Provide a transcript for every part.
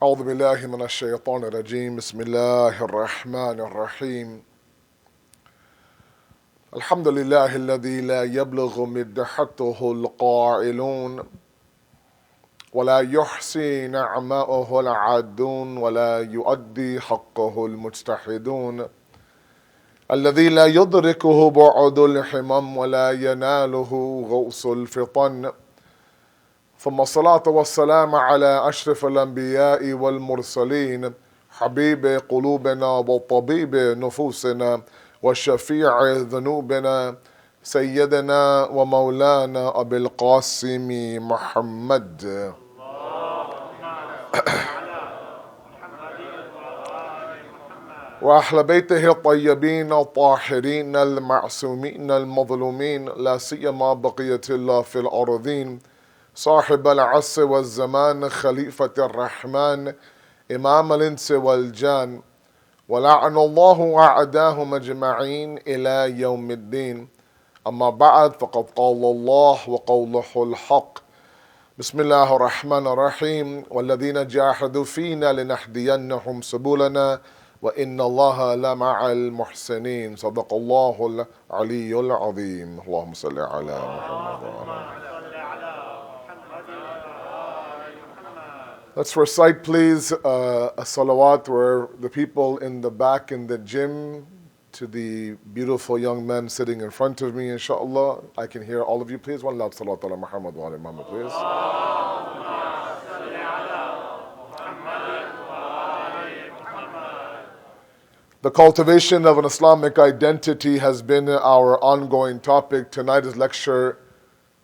أعوذ بالله من الشيطان الرجيم بسم الله الرحمن الرحيم الحمد لله الذي لا يبلغ مدحته القائلون ولا يحصي نعماءه العادون ولا يؤدي حقه المجتحدون الذي لا يدركه بعد الحمم ولا يناله غوص الفطن ثم الصلاة والسلام على أشرف الأنبياء والمرسلين حبيب قلوبنا وطبيب نفوسنا وشفيع ذنوبنا سيدنا ومولانا أبي القاسم محمد وأهل بيته الطيبين الطاهرين المعصومين المظلومين لا سيما بقية الله في الأرضين صاحب العصر والزمان خليفة الرحمن إمام الإنس والجان ولعن الله أعداهم أجمعين إلى يوم الدين أما بعد فقد قال الله وقوله الحق بسم الله الرحمن الرحيم والذين جاهدوا فينا لنهدينهم سبلنا وإن الله لمع المحسنين صدق الله العلي العظيم اللهم صل على محمد. Let's recite, please, a salawat where the people in the back in the gym to the beautiful young men sitting in front of me, inshallah. I can hear all of you, please. One loud salawat ala Muhammad wa ala Muhammad, please. The cultivation of an Islamic identity has been our ongoing topic. Tonight is lecture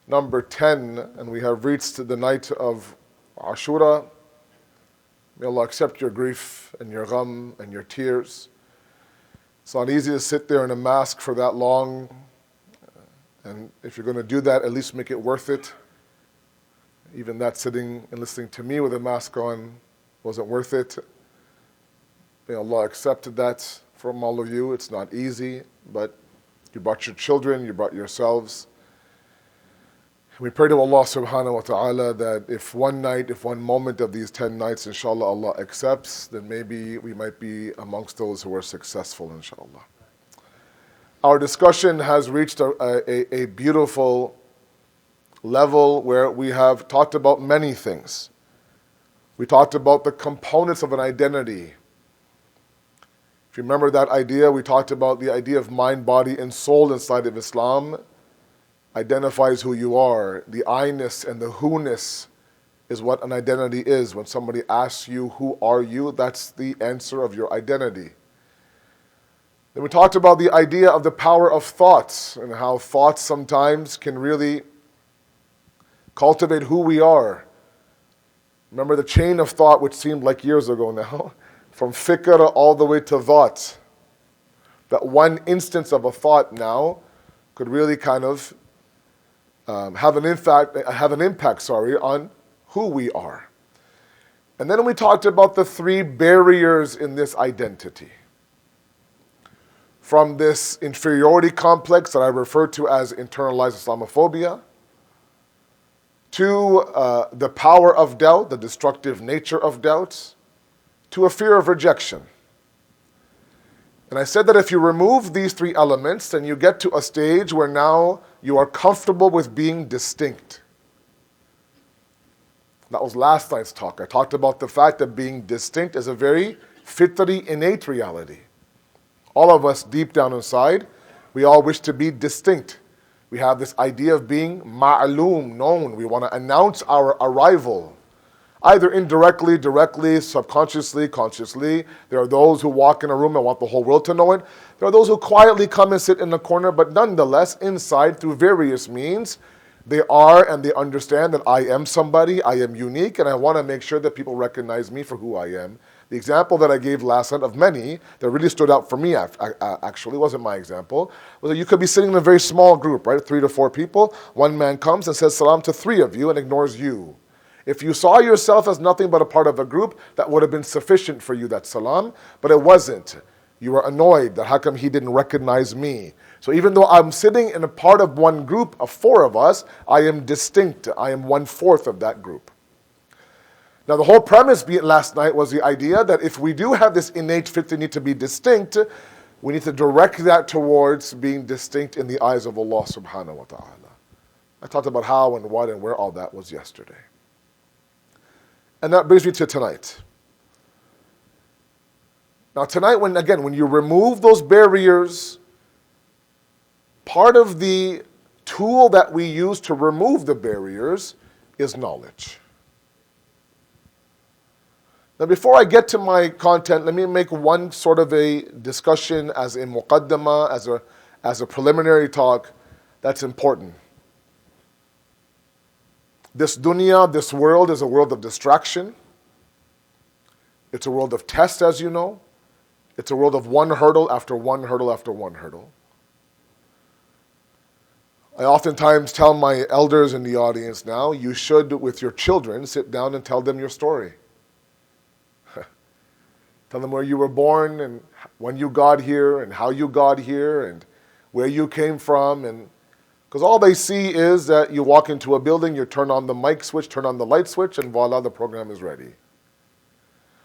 number 10, and we have reached the night of Ashura. May Allah accept your grief and your gham and your tears. It's not easy to sit there in a mask for that long. And if you're going to do that, at least make it worth it. Even that sitting and listening to me with a mask on wasn't worth it. May Allah accept that from all of you. It's not easy, but you brought your children, you brought yourselves. We pray to Allah subhanahu wa ta'ala that if one night, if one moment of these 10 nights, inshallah, Allah accepts, then maybe we might be amongst those who are successful, inshallah. Our discussion has reached a beautiful level where we have talked about many things. We talked about the components of an identity. If you remember that idea, we talked about the idea of mind, body, and soul inside of Islam. Identifies who you are. The I-ness and the who-ness is what an identity is. When somebody asks you, who are you? That's the answer of your identity. Then we talked about the idea of the power of thoughts and how thoughts sometimes can really cultivate who we are. Remember the chain of thought, which seemed like years ago now, from fikr all the way to thought. That one instance of a thought now could really kind of have an impact on who we are. And then we talked about the three barriers in this identity. From this inferiority complex that I refer to as internalized Islamophobia, to the power of doubt, the destructive nature of doubt, to a fear of rejection. And I said that if you remove these three elements, then you get to a stage where now you are comfortable with being distinct. That was last night's talk. I talked about the fact that being distinct is a very fitri, innate reality. All of us deep down inside, we all wish to be distinct. We have this idea of being ma'loom, known. We want to announce our arrival. Either indirectly, directly, subconsciously, consciously. There are those who walk in a room and want the whole world to know it. There are those who quietly come and sit in the corner, but nonetheless, inside, through various means, they are and they understand that I am somebody, I am unique, and I want to make sure that people recognize me for who I am. The example that I gave last night of many that really stood out for me, actually, wasn't my example, was that you could be sitting in a very small group, right? 3 to 4 people. One man comes and says salam to 3 of you and ignores you. If you saw yourself as nothing but a part of a group, that would have been sufficient for you, that salam, but it wasn't. You were annoyed that how come he didn't recognize me? So even though I'm sitting in a part of one group of 4 of us, I am distinct. I am 1/4 of that group. Now, the whole premise last night was the idea that if we do have this innate fitri need to be distinct, we need to direct that towards being distinct in the eyes of Allah subhanahu wa ta'ala. I talked about how and what and where all that was yesterday. And that brings me to tonight. Now tonight, when you remove those barriers, part of the tool that we use to remove the barriers is knowledge. Now before I get to my content, let me make one sort of a discussion as a muqaddama, as a preliminary talk that's important. This dunya, this world is a world of distraction. It's a world of test, as you know. It's a world of one hurdle after one hurdle after one hurdle. I oftentimes tell my elders in the audience now, you should, with your children, sit down and tell them your story. Tell them where you were born and when you got here and how you got here and where you came from. And because all they see is that you walk into a building, you turn on the mic switch, turn on the light switch, and voila, the program is ready.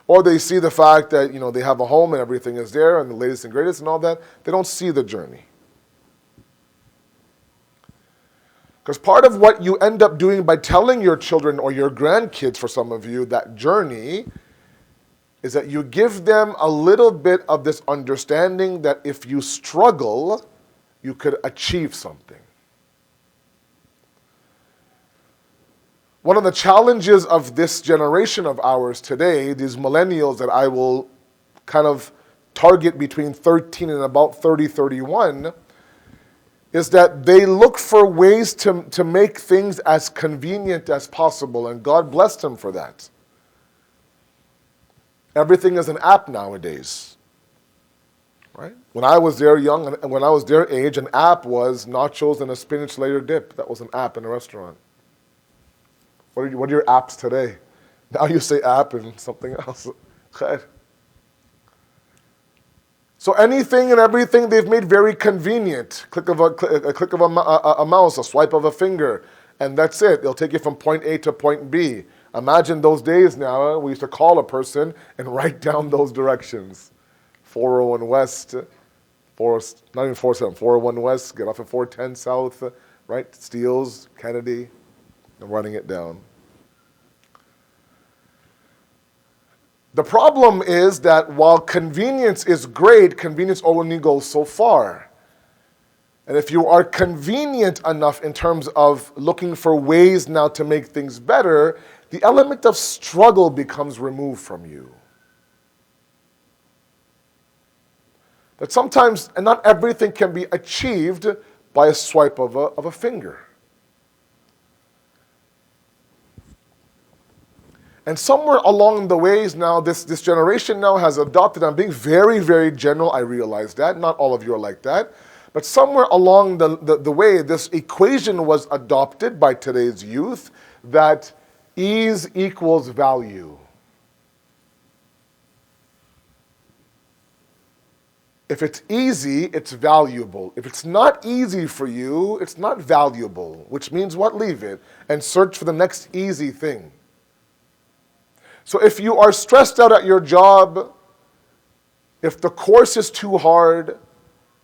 Or they see the fact that, they have a home and everything is there and the latest and greatest and all that. They don't see the journey. Because part of what you end up doing by telling your children or your grandkids, for some of you, that journey, is that you give them a little bit of this understanding that if you struggle, you could achieve something. One of the challenges of this generation of ours today, these millennials that I will kind of target between 13 and about 30, 31, is that they look for ways to make things as convenient as possible, and God blessed them for that. Everything is an app nowadays, right? When I was their when I was their age, an app was nachos and a spinach layer dip. That was an app in a restaurant. What are your apps today? Now you say app and something else. So anything and everything they've made very convenient. A click of a mouse, a swipe of a finger, and that's it. They'll take you from point A to point B. Imagine those days now, we used to call a person and write down those directions. 401 West, not even 47, 401 West, get off at 410 South, right? Steeles, Kennedy, and writing it down. The problem is that while convenience is great, convenience only goes so far. And if you are convenient enough in terms of looking for ways now to make things better, the element of struggle becomes removed from you. That sometimes, and not everything can be achieved by a swipe of a finger. And somewhere along the ways now, this generation now has adopted, I'm being very, very general, I realize that, not all of you are like that, but somewhere along the way, this equation was adopted by today's youth that ease equals value. If it's easy, it's valuable. If it's not easy for you, it's not valuable, which means what? Leave it and search for the next easy thing. So if you are stressed out at your job, if the course is too hard,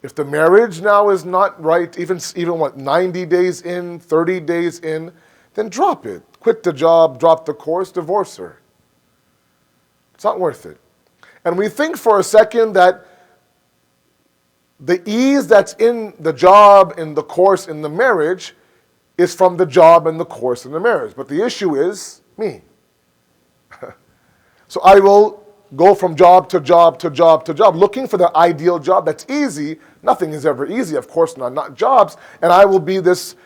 if the marriage now is not right, even 90 days in, 30 days in, then drop it. Quit the job, drop the course, divorce her. It's not worth it. And we think for a second that the ease that's in the job, in the course, in the marriage is from the job and the course and the marriage. But the issue is me. So I will go from job to job to job to job, looking for the ideal job that's easy. Nothing is ever easy, of course not jobs. And I will be this,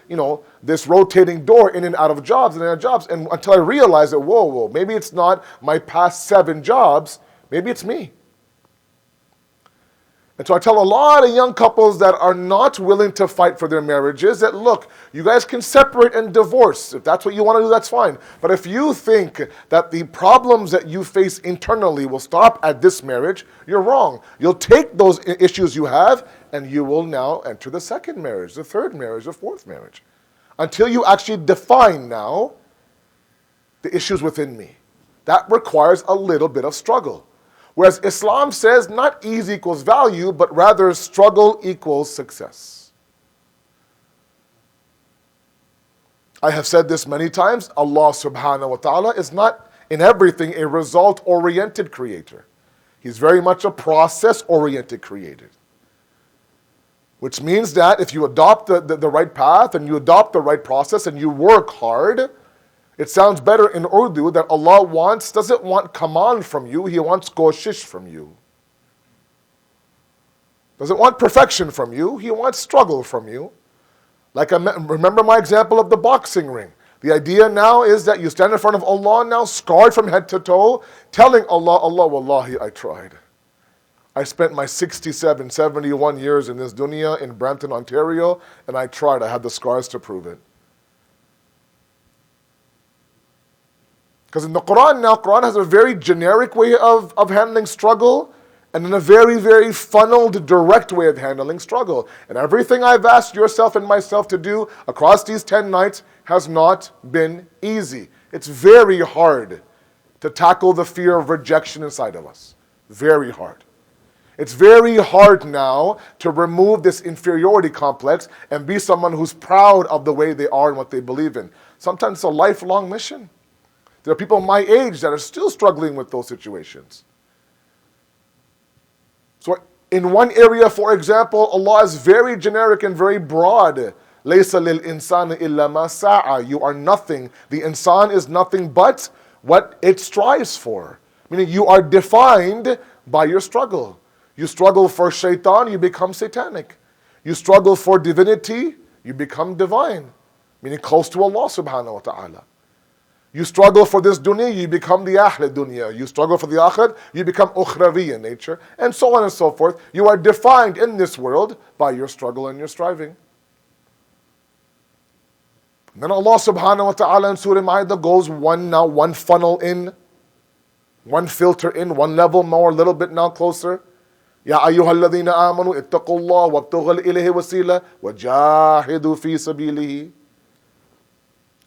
this rotating door in and out of jobs and out of jobs. And until I realize that, whoa, maybe it's not my past 7 jobs, maybe it's me. And so I tell a lot of young couples that are not willing to fight for their marriages that, look, you guys can separate and divorce. If that's what you want to do, that's fine. But if you think that the problems that you face internally will stop at this marriage, you're wrong. You'll take those issues you have and you will now enter the second marriage, the third marriage, the fourth marriage. Until you actually define now the issues within me. That requires a little bit of struggle. Whereas Islam says not ease equals value, but rather struggle equals success. I have said this many times, Allah subhanahu wa ta'ala is not in everything a result-oriented creator. He's very much a process-oriented creator. Which means that if you adopt the right path and you adopt the right process and you work hard, it sounds better in Urdu that Allah doesn't want command from you, He wants koshish from you. Doesn't want perfection from you, He wants struggle from you. Like remember my example of the boxing ring. The idea now is that you stand in front of Allah now, scarred from head to toe, telling Allah, Allah, wallahi, I tried. I spent my 67, 71 years in this dunya in Brampton, Ontario, and I tried. I had the scars to prove it. Because in the Quran now, Quran has a very generic way of handling struggle, and in a very, very funneled, direct way of handling struggle. And everything I've asked yourself and myself to do across these 10 nights has not been easy. It's very hard to tackle the fear of rejection inside of us. Very hard. It's very hard now to remove this inferiority complex and be someone who's proud of the way they are and what they believe in. Sometimes it's a lifelong mission. There are people my age that are still struggling with those situations. So in one area, for example, Allah is very generic and very broad. لَيْسَ لِلْإِنسَانِ إِلَّا مَا سَعَى. You are nothing. The insan is nothing but what it strives for. Meaning you are defined by your struggle. You struggle for shaitan, you become satanic. You struggle for divinity, you become divine. Meaning close to Allah subhanahu wa ta'ala. You struggle for this dunya, you become the ahl dunya. You struggle for the akhir, you become ukhravi in nature. And so on and so forth. You are defined in this world by your struggle and your striving. And then Allah subhanahu wa ta'ala in Surah Ma'idah goes one funnel in, one filter in, one level more, a little bit now closer. يا أيها الذين آمنوا اتقوا الله وابتغوا إليه وسيلة وجاهدوا في سبيله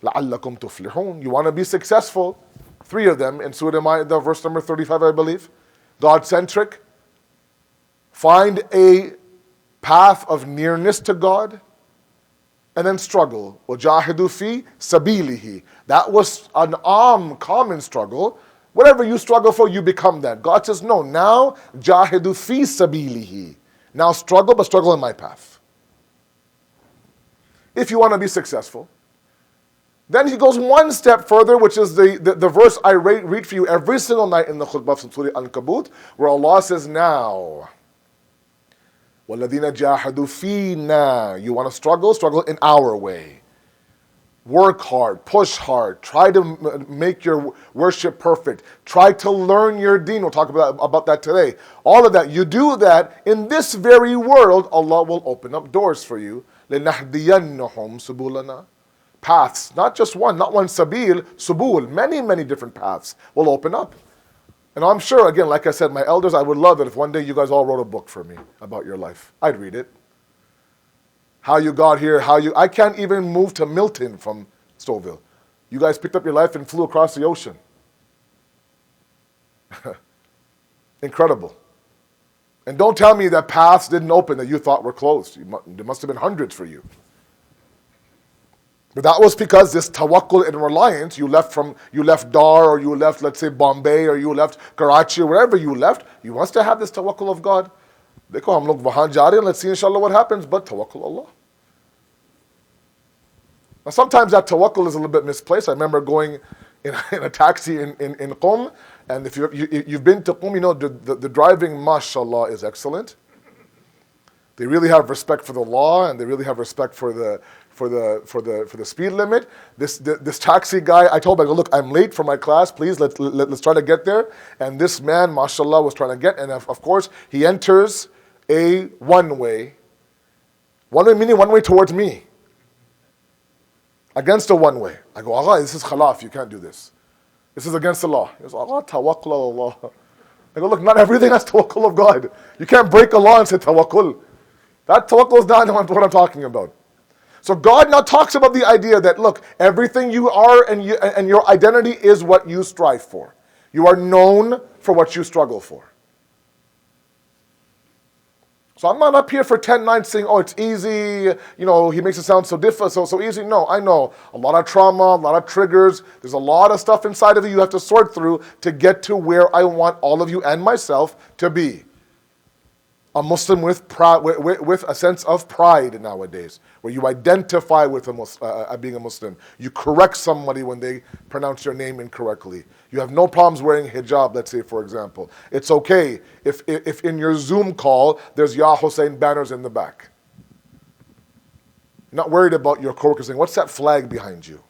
لعلكم تفلحون. You want to be successful. 3 of them in Surah Ma'idah, verse number 35, I believe. God-centric. Find a path of nearness to God. And then struggle. وَجَاهِدُوا فِي سَبِيلِهِ. That was an common struggle. Whatever you struggle for, you become that. God says, no, now, jahidu fi sabilihi. Now struggle, but struggle in my path. If you want to be successful. Then he goes one step further, which is the verse I read for you every single night in the khutbah from Surah Al-Ankabut, where Allah says, now. وَالَّذِينَ جَاهَدُوا فِينَا. You want to struggle? Struggle in our way. Work hard, push hard, try to make your worship perfect, try to learn your deen. We'll talk about that today. All of that, you do that, in this very world, Allah will open up doors for you. لِنَهْدِيَنَّهُمْ سُبُولَنَا. Paths, not just one, not one sabil, subul, many different paths will open up. And I'm sure, again, like I said, my elders, I would love it if one day you guys all wrote a book for me about your life. I'd read it. How you got here, I can't even move to Milton from Stouffville. You guys picked up your life and flew across the ocean. Incredible. And don't tell me that paths didn't open that you thought were closed. There must have been hundreds for you. But that was because this tawakkul and reliance, you left Dar, or you left, let's say, Bombay, or you left Karachi, or wherever you left, you must have this tawakkul of God. देखो हम लोग वहाँ जा रहे हैं, let's see inshallah what happens, but tawakkul Allah. Now sometimes that tawakkul is a little bit misplaced. I remember going in a taxi in Qom, and if you've been to Qom, you know the driving, mashallah, is excellent. They really have respect for the law, and they really have respect for the speed limit. This taxi guy, I told him, I go, look, I'm late for my class, please let's try to get there. And this man, mashallah, was trying to get, and of course he enters a one-way meaning one way towards me, against a one-way. I go, Allah, this is khalaf, you can't do this. This is against the law. He goes, Allah, tawakkul Allah. I go, look, not everything has tawakkul of God. You can't break a law and say tawakkul. That tawakkul is not what I'm talking about. So God now talks about the idea that, look, everything you are and your identity is what you strive for. You are known for what you struggle for. So I'm not up here for 10 nights saying, oh, it's easy, he makes it sound so difficult, so easy. No, I know. A lot of trauma, a lot of triggers. There's a lot of stuff inside of you have to sort through to get to where I want all of you and myself to be. A Muslim with a sense of pride nowadays, where you identify with being a Muslim. You correct somebody when they pronounce your name incorrectly. You have no problems wearing hijab, let's say, for example. It's okay if in your Zoom call, there's Ya Hussein banners in the back. You're not worried about your coworker saying, what's that flag behind you?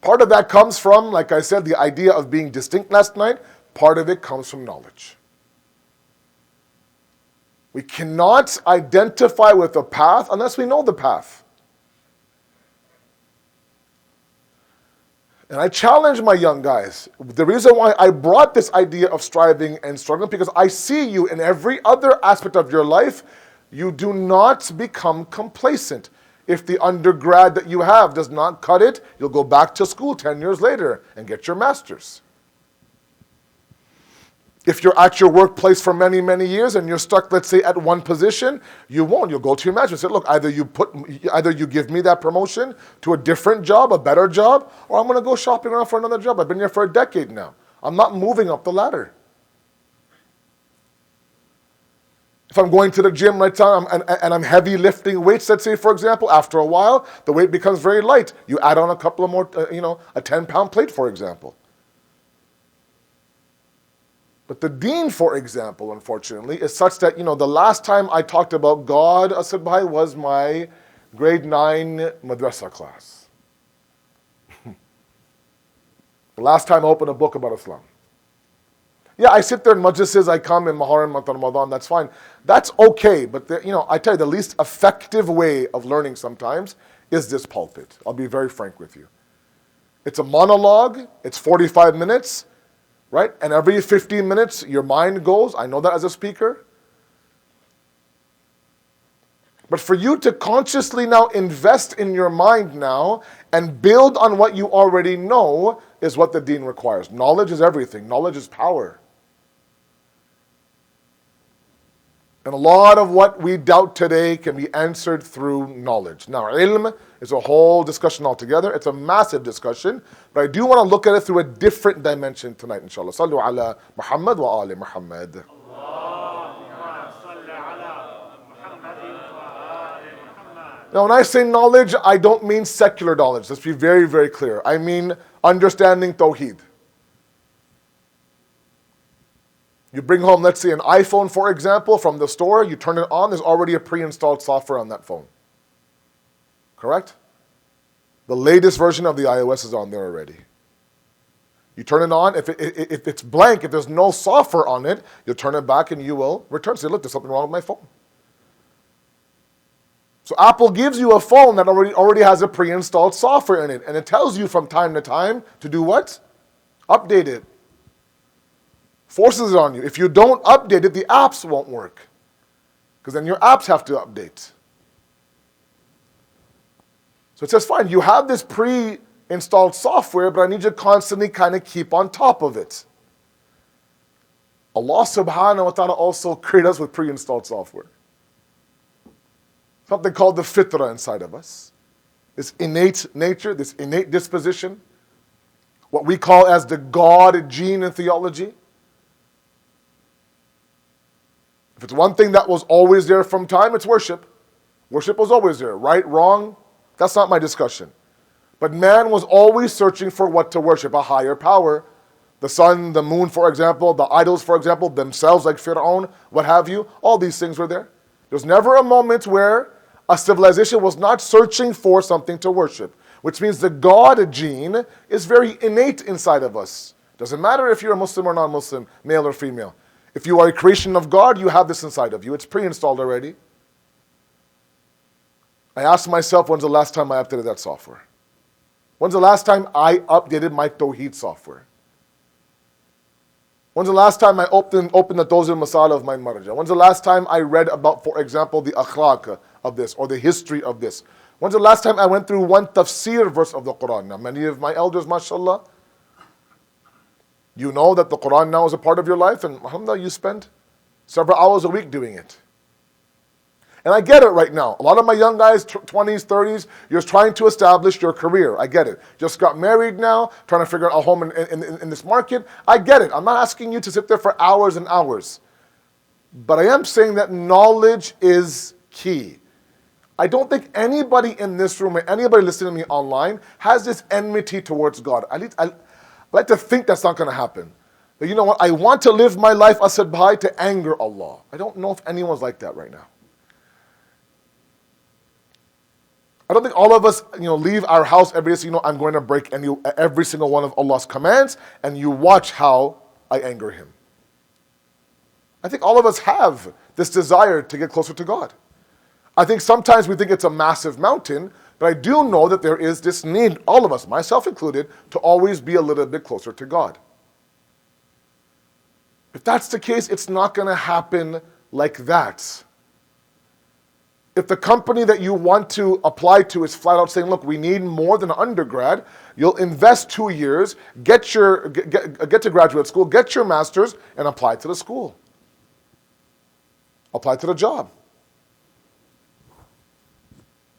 Part of that comes from, like I said, the idea of being distinct last night. Part of it comes from knowledge. We cannot identify with a path unless we know the path. And I challenge my young guys. The reason why I brought this idea of striving and struggling, because I see you in every other aspect of your life, you do not become complacent. If the undergrad that you have does not cut it, you'll go back to school 10 years later and get your master's. If you're at your workplace for many, many years and you're stuck, let's say, at one position, you won't. You'll go to your manager and say, look, either you give me that promotion to a different job, a better job, or I'm going to go shopping around for another job. I've been here for a decade now. I'm not moving up the ladder. If I'm going to the gym right now and I'm heavy lifting weights, let's say, for example, after a while, the weight becomes very light. You add on a couple of more, a 10-pound plate, for example. But the deen, for example, unfortunately, is such that, the last time I talked about God, Asad Bhai, was my grade 9 madrasa class. The last time I opened a book about Islam. Yeah, I sit there in majlises, I come in Muharram, month Ramadan, that's fine. That's okay, but I tell you, the least effective way of learning sometimes is this pulpit. I'll be very frank with you. It's a monologue, it's 45 minutes, right? And every 15 minutes, your mind goes. I know that as a speaker. But for you to consciously now invest in your mind now and build on what you already know is what the deen requires. Knowledge is everything. Knowledge is power. And a lot of what we doubt today can be answered through knowledge. Now, ilm is a whole discussion altogether. It's a massive discussion. But I do want to look at it through a different dimension tonight, inshallah. Sallu ala Muhammad wa ali Muhammad. Now, when I say knowledge, I don't mean secular knowledge. Let's be very, very clear. I mean understanding Tawheed. You bring home, let's say, an iPhone, for example, from the store. You turn it on. There's already a pre-installed software on that phone. Correct? The latest version of the iOS is on there already. You turn it on. If it's blank, if there's no software on it, you'll turn it back and you will return. Say, look, there's something wrong with my phone. So Apple gives you a phone that already has a pre-installed software in it. And it tells you from time to time to do what? Update it. Forces it on you. If you don't update it, the apps won't work. Because then your apps have to update. So it says, fine, you have this pre-installed software, but I need you to constantly kind of keep on top of it. Allah subhanahu wa ta'ala also created us with pre-installed software. Something called the fitrah inside of us. This innate nature, this innate disposition. What we call as the God gene in theology. If it's one thing that was always there from time, it's worship. Worship was always there. Right, wrong, that's not my discussion. But man was always searching for what to worship, a higher power. The sun, the moon, for example, the idols, for example, themselves, like Fir'aun, what have you, all these things were there. There's never a moment where a civilization was not searching for something to worship, which means the God gene is very innate inside of us. Doesn't matter if you're a Muslim or non-Muslim, male or female. If you are a creation of God, you have this inside of you. It's pre-installed already. I asked myself, when's the last time I updated that software? When's the last time I updated my Tawheed software? When's the last time I opened the Tawzil Masala of my marja? When's the last time I read about, for example, the akhlaq of this or the history of this? When's the last time I went through one tafsir verse of the Quran? Now, many of my elders, mashallah, you know that the Quran now is a part of your life, and alhamdulillah, you spend several hours a week doing it. And I get it right now. A lot of my young guys, 20s, 30s, you're trying to establish your career. I get it. Just got married now, trying to figure out a home in this market. I get it. I'm not asking you to sit there for hours and hours. But I am saying that knowledge is key. I don't think anybody in this room or anybody listening to me online has this enmity towards God. I like to think that's not going to happen. But you know what? I want to live my life, Asad Bhai, to anger Allah. I don't know if anyone's like that right now. I don't think all of us, leave our house every day saying, I'm going to break every single one of Allah's commands, and you watch how I anger Him. I think all of us have this desire to get closer to God. I think sometimes we think it's a massive mountain, but I do know that there is this need, all of us, myself included, to always be a little bit closer to God. If that's the case, it's not going to happen like that. If the company that you want to apply to is flat out saying, look, we need more than an undergrad, you'll invest 2 years, get to graduate school, get your master's, and apply to the school. Apply to the job.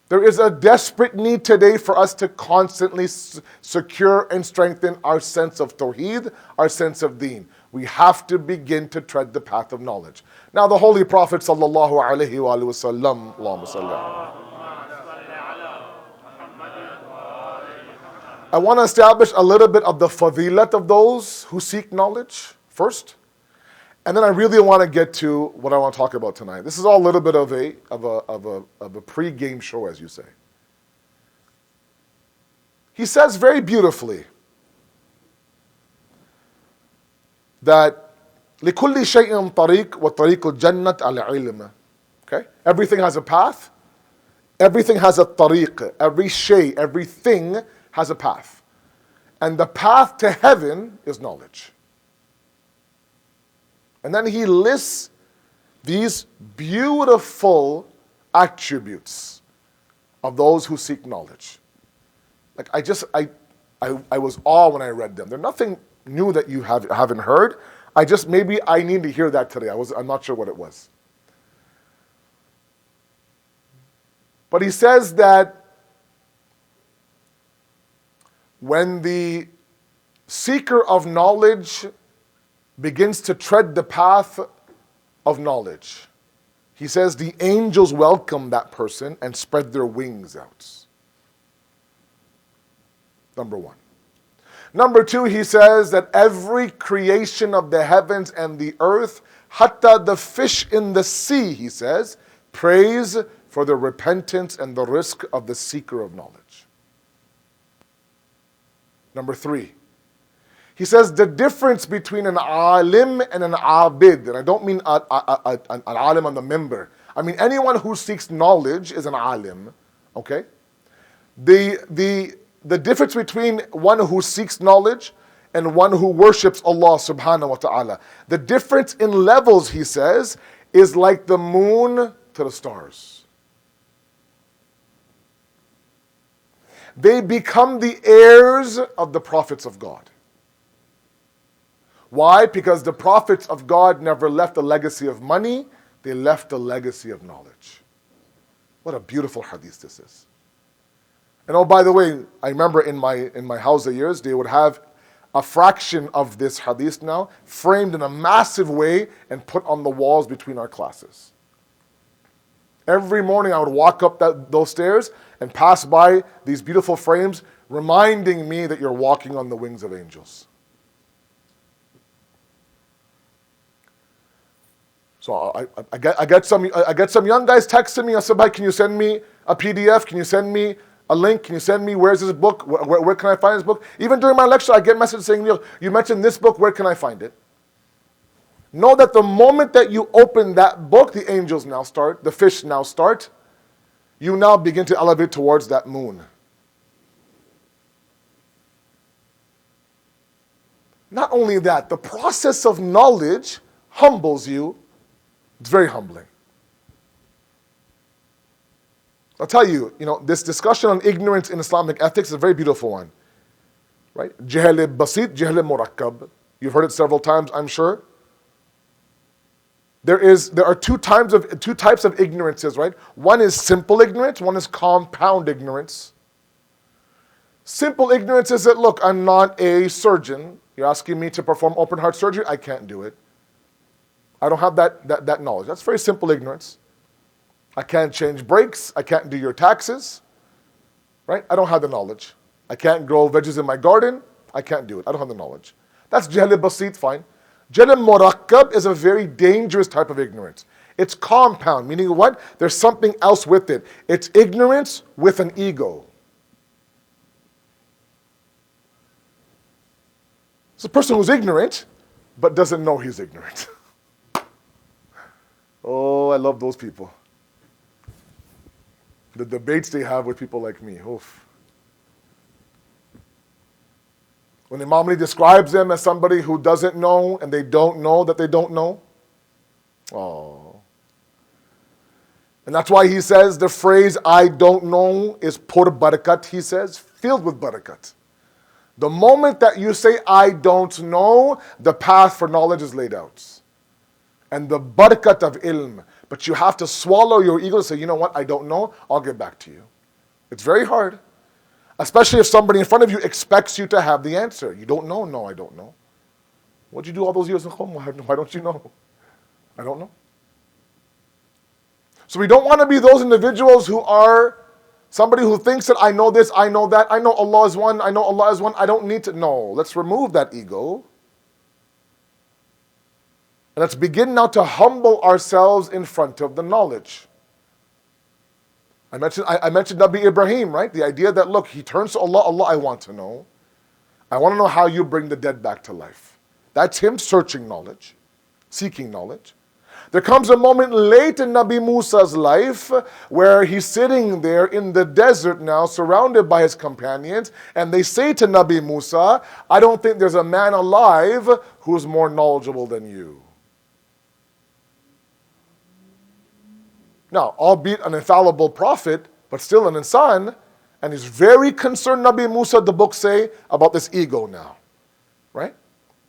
There is a desperate need today for us to constantly secure and strengthen our sense of tawheed, our sense of deen. We have to begin to tread the path of knowledge. Now the Holy Prophet sallallahu alaihi wasallam, Allahumma salli. I want to establish a little bit of the fadilat of those who seek knowledge first. And then I really want to get to what I want to talk about tonight. This is all a little bit of a pre-game show, as you say. He says very beautifully that لِكُلِّ شَيْءٍ طَرِيقٌ وَطَرِيقُ الْجَنَّةِ الْعِلْمِ. Okay? Everything has a path. Everything has a tariq. Everything has a path. And the path to heaven is knowledge. And then he lists these beautiful attributes of those who seek knowledge. Like I was awed when I read them. They're nothing new that you haven't heard. Maybe I need to hear that today. I'm not sure what it was. But he says that when the seeker of knowledge begins to tread the path of knowledge, he says the angels welcome that person and spread their wings out. Number one. Number two, he says that every creation of the heavens and the earth, hatta the fish in the sea, he says, prays for the repentance and the risk of the seeker of knowledge. Number three, he says the difference between an alim and an abid, and I don't mean an alim on the member. I mean anyone who seeks knowledge is an alim, okay? The difference between one who seeks knowledge and one who worships Allah subhanahu wa ta'ala, the difference in levels, he says, is like the moon to the stars. They become the heirs of the prophets of God. Why? Because the prophets of God never left a legacy of money, they left a legacy of knowledge. What a beautiful hadith this is. And oh, by the way, I remember in my Hausa years, they would have a fraction of this hadith now framed in a massive way and put on the walls between our classes. Every morning I would walk up those stairs and pass by these beautiful frames reminding me that you're walking on the wings of angels. So I get some young guys texting me. I said, "Can you send me a PDF? Can you send me a link? Can you send me where's this book? Where can I find this book?" Even during my lecture, I get messages saying, "You mentioned this book. Where can I find it?" Know that the moment that you open that book, the angels now start, the fish now start. You now begin to elevate towards that moon. Not only that, the process of knowledge humbles you. It's very humbling. I'll tell you, this discussion on ignorance in Islamic ethics is a very beautiful one. Right? Jahl basit, jahl murakkab. You've heard it several times, I'm sure. There are two types of ignorances, right? One is simple ignorance, one is compound ignorance. Simple ignorance is that, look, I'm not a surgeon. You're asking me to perform open heart surgery, I can't do it. I don't have that knowledge. That's very simple ignorance. I can't change brakes, I can't do your taxes, right? I don't have the knowledge. I can't grow veggies in my garden, I can't do it. I don't have the knowledge. That's jahl basit, fine. Jahl murakkab is a very dangerous type of ignorance. It's compound, meaning what? There's something else with it. It's ignorance with an ego. It's a person who's ignorant, but doesn't know he's ignorant. Oh, I love those people. The debates they have with people like me. Oof. When Imam Ali describes them as somebody who doesn't know and they don't know that they don't know. Oh. And that's why he says the phrase, I don't know, is pur barakat, he says, filled with barakat. The moment that you say, I don't know, the path for knowledge is laid out. And the barakat of ilm. But you have to swallow your ego and say, you know what, I don't know, I'll get back to you. It's very hard. Especially if somebody in front of you expects you to have the answer. You don't know? No, I don't know. What'd you do all those years in home? Why don't you know? I don't know. So we don't want to be those individuals who are somebody who thinks that I know this, I know that, I know Allah is one, I know Allah is one, I don't need to know. Let's remove that ego. And let's begin now to humble ourselves in front of the knowledge. I mentioned Nabi Ibrahim, right? The idea that, look, he turns to Allah, Allah, I want to know. I want to know how you bring the dead back to life. That's him searching knowledge, seeking knowledge. There comes a moment late in Nabi Musa's life where he's sitting there in the desert now, surrounded by his companions, and they say to Nabi Musa, I don't think there's a man alive who's more knowledgeable than you. Now, albeit an infallible prophet, but still an insan, and he's very concerned, Nabi Musa, the books say, about this ego now, right?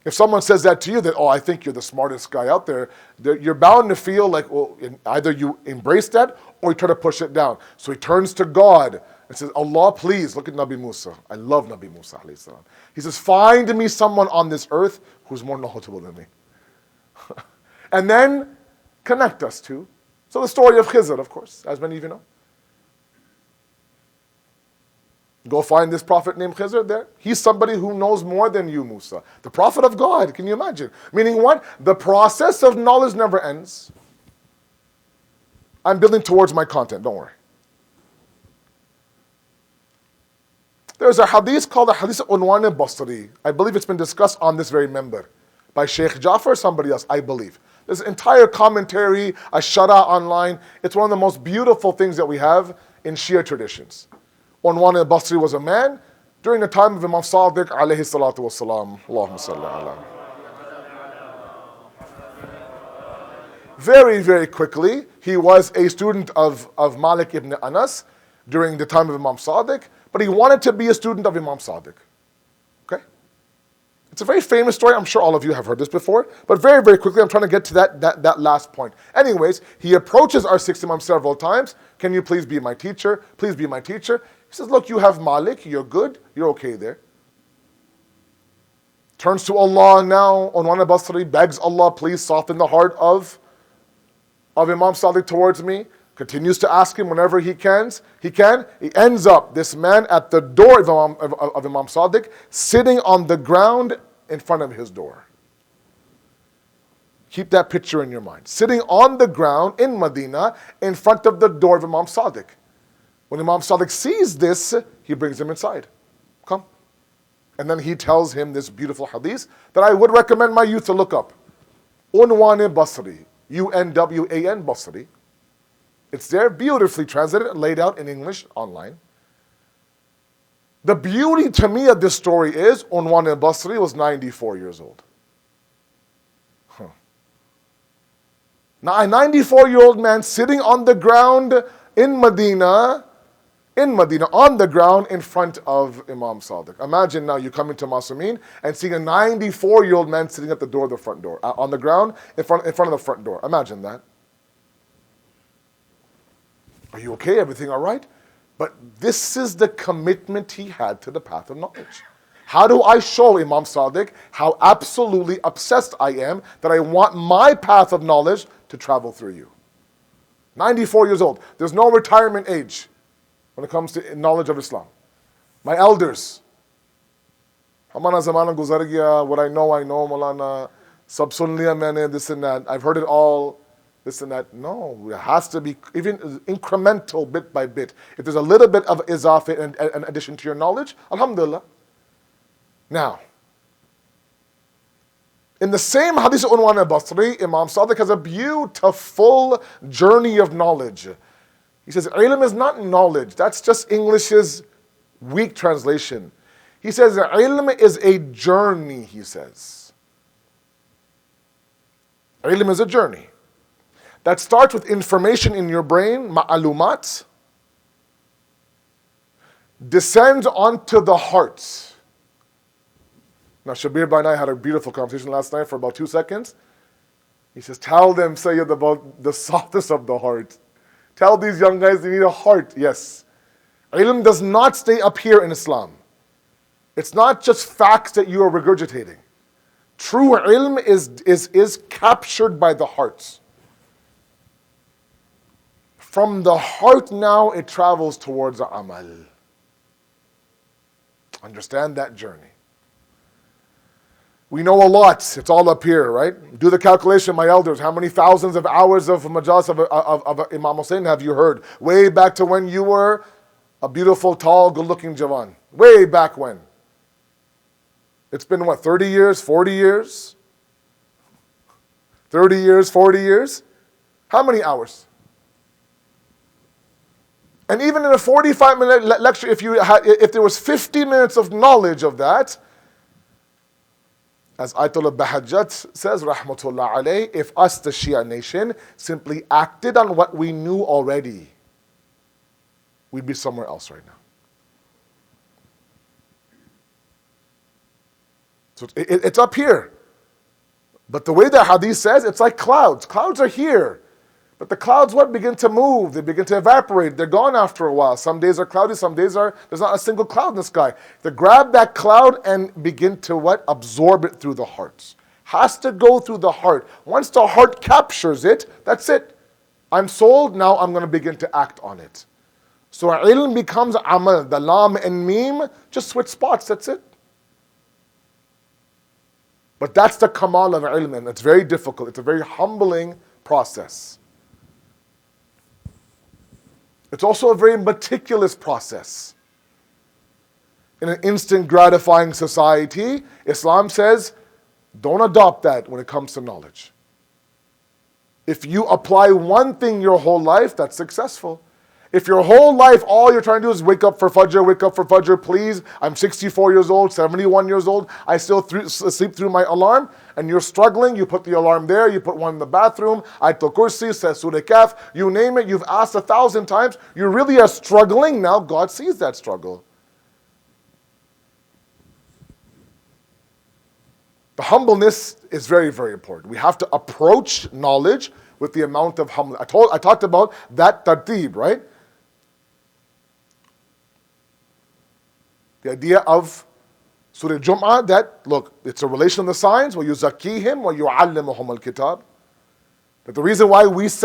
If someone says that to you, that, oh, I think you're the smartest guy out there, you're bound to feel like, well, either you embrace that or you try to push it down. So he turns to God and says, Allah, please, look at Nabi Musa. I love Nabi Musa, alayhi salam. He says, find me someone on this earth who's more knowledgeable than me. And then connect us to. So the story of Khizr, of course, as many of you know. Go find this prophet named Khizr there. He's somebody who knows more than you, Musa. The prophet of God, can you imagine? Meaning what? The process of knowledge never ends. I'm building towards my content, don't worry. There's a hadith called the Hadith Unwan al-Basri. I believe it's been discussed on this very member by Sheikh Jafri or somebody else, I believe. There's an entire commentary, a shara online. It's one of the most beautiful things that we have in Shia traditions. Unwan al-Basri was a man during the time of Imam Sadiq alayhi salatu wasalam. Allahumma salli ala. Very, very quickly, he was a student of Malik ibn Anas during the time of Imam Sadiq, but he wanted to be a student of Imam Sadiq. Okay? It's a very famous story. I'm sure all of you have heard this before. But very, very quickly, I'm trying to get to that last point. Anyways, he approaches our sixth Imam several times. Can you please be my teacher? Please be my teacher. He says, look, you have Malik. You're good. You're okay there. Turns to Allah now. Unwan al-Basri begs Allah, please soften the heart of Imam Sadiq towards me. Continues to ask him whenever he can. He ends up, this man at the door of Imam Sadiq, sitting on the ground in front of his door. Keep that picture in your mind. Sitting on the ground in Medina in front of the door of Imam Sadiq. When Imam Sadiq sees this, he brings him inside. Come. And then he tells him this beautiful hadith that I would recommend my youth to look up. Unwan Basri. U-N-W-A-N Basri. It's there, beautifully translated and laid out in English online. The beauty to me of this story is Unwan al-Basri was 94 years old. Now a 94-year-old man sitting on the ground in Medina, on the ground in front of Imam Sadiq. Imagine now you come into Masameen and seeing a 94-year-old man sitting at the door of the front door, on the ground in front of the front door. Imagine that. Are you okay? Everything all right? But this is the commitment he had to the path of knowledge. How do I show Imam Sadiq how absolutely obsessed I am that I want my path of knowledge to travel through you? 94 years old. There's no retirement age when it comes to knowledge of Islam. My elders. Hamana zamana guzar gaya, what I know, Maulana. Sab sun liya maine, this and that. I've heard it all, this and that. No, it has to be even incremental, bit by bit. If there's a little bit of izafah and addition to your knowledge, alhamdulillah. Now, in the same Hadith Unwan al-Basri, Imam Sadiq has a beautiful journey of knowledge. He says, ilm is not knowledge. That's just English's weak translation. He says, ilm is a journey, he says. Ilm is a journey that starts with information in your brain, ma'alumat, descends onto the heart. Now, Shabir Bhai and I had a beautiful conversation last night for about 2 seconds. He says, tell them, Syed, about the softness of the heart. Tell these young guys they need a heart. Yes. Ilm does not stay up here in Islam. It's not just facts that you are regurgitating. True ilm is captured by the heart. From the heart now, it travels towards amal. Understand that journey. We know a lot. It's all up here, right? Do the calculation, my elders. How many thousands of hours of majas of Imam Hussein have you heard? Way back to when you were a beautiful, tall, good-looking Javan. Way back when. It's been what, 30 years, 40 years? 30 years, 40 years? How many hours? And even in a 45-minute lecture, if there was 50 minutes of knowledge of that, as Ayatollah Bahajat says, rahmatullah alayh, if us, the Shia nation, simply acted on what we knew already, we'd be somewhere else right now. So it's up here. But the way the hadith says, it's like clouds. Clouds are here. But the clouds, what? Begin to move. They begin to evaporate. They're gone after a while. Some days are cloudy, some days there's not a single cloud in the sky. They grab that cloud and begin to what? Absorb it through the heart. Has to go through the heart. Once the heart captures it, that's it. I'm sold, now I'm going to begin to act on it. So ilm becomes amal. The lam and mim, just switch spots, that's it. But that's the kamal of ilm, and it's very difficult. It's a very humbling process. It's also a very meticulous process. In an instant gratifying society, Islam says, don't adopt that when it comes to knowledge. If you apply one thing your whole life, that's successful. If your whole life, all you're trying to do is wake up for Fajr, please, I'm 64 years old, 71 years old, I still sleep through my alarm, and you're struggling, you put the alarm there, you put one in the bathroom, Ayatul Kursi, says Surah Kahf, you name it, you've asked 1,000 times, you really are struggling now, God sees that struggle. The humbleness is very, very important. We have to approach knowledge with the amount of humbleness. I talked about that tartib, right? The idea of Surah Jum'ah, that, look, it's a relation of the signs, وَيُزَكِّيهِمْ وَيُعَلِّمُهُمُ الْكِتَابِ. That the reason why he was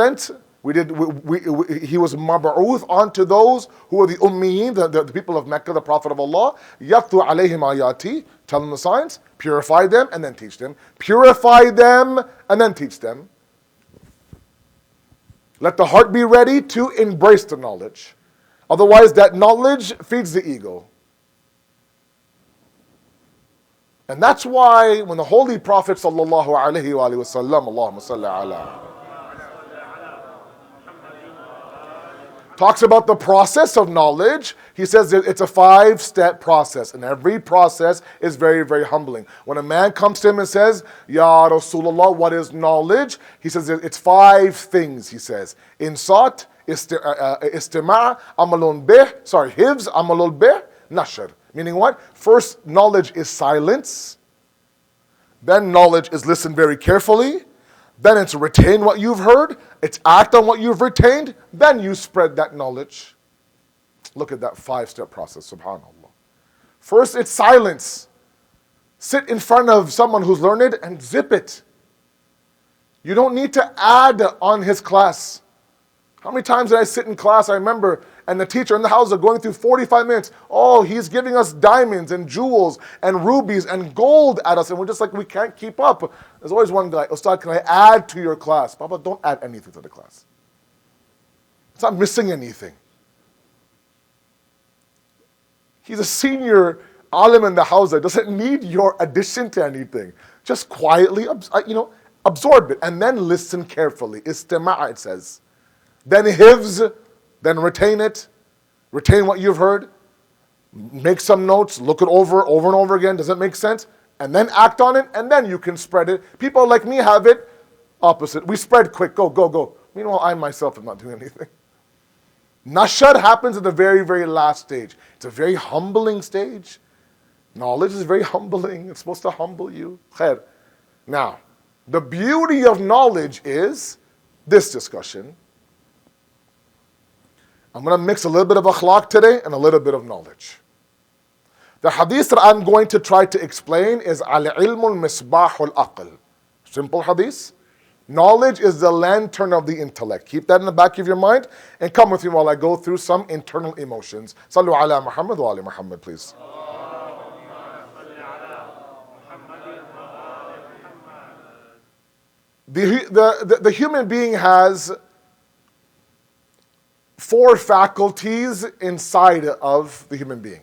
mab'uth onto those who are the ummiyin, the people of Mecca, the Prophet of Allah, يَتْلُو عَلَيْهِمْ آيَاتِ, tell them the signs, purify them, and then teach them. Purify them, and then teach them. Let the heart be ready to embrace the knowledge. Otherwise, that knowledge feeds the ego. And that's why when the Holy Prophet sallallahu alaihi wasallam, Allahumma salli ala, talks about the process of knowledge, he says that it's a 5-step process, and every process is very, very humbling. When a man comes to him and says, Ya Rasulullah, what is knowledge? He says it's 5 things, he says. Insat, Istima' amalun bih, hifz amalul bih, nashr. Meaning what? First, knowledge is silence. Then knowledge is listen very carefully. Then it's retain what you've heard. It's act on what you've retained. Then you spread that knowledge. Look at that 5-step process, subhanAllah. First, it's silence. Sit in front of someone who's learned and zip it. You don't need to add on his class. How many times did I sit in class, I remember, and the teacher in the house are going through 45 minutes. Oh, he's giving us diamonds and jewels and rubies and gold at us. And we're just like, we can't keep up. There's always one guy, Ustad, can I add to your class? Papa, don't add anything to the class. It's not missing anything. He's a senior alim in the house that doesn't need your addition to anything. Just quietly, absorb it and then listen carefully. Istima', it says. Then hifz, then retain it. Retain what you've heard. Make some notes, look it over and over again. Does it make sense? And then act on it, and then you can spread it. People like me have it opposite. We spread quick, go. Meanwhile, I myself am not doing anything. Nashr happens at the very, very last stage. It's a very humbling stage. Knowledge is very humbling. It's supposed to humble you. Khair. Now, the beauty of knowledge is this discussion. I'm going to mix a little bit of akhlaq today and a little bit of knowledge. The hadith that I'm going to try to explain is al-ilmul misbahul aql. Simple hadith. Knowledge is the lantern of the intellect. Keep that in the back of your mind and come with me while I go through some internal emotions. Sallu ala Muhammad wa ali Muhammad, please. The human being has 4 faculties inside of the human being.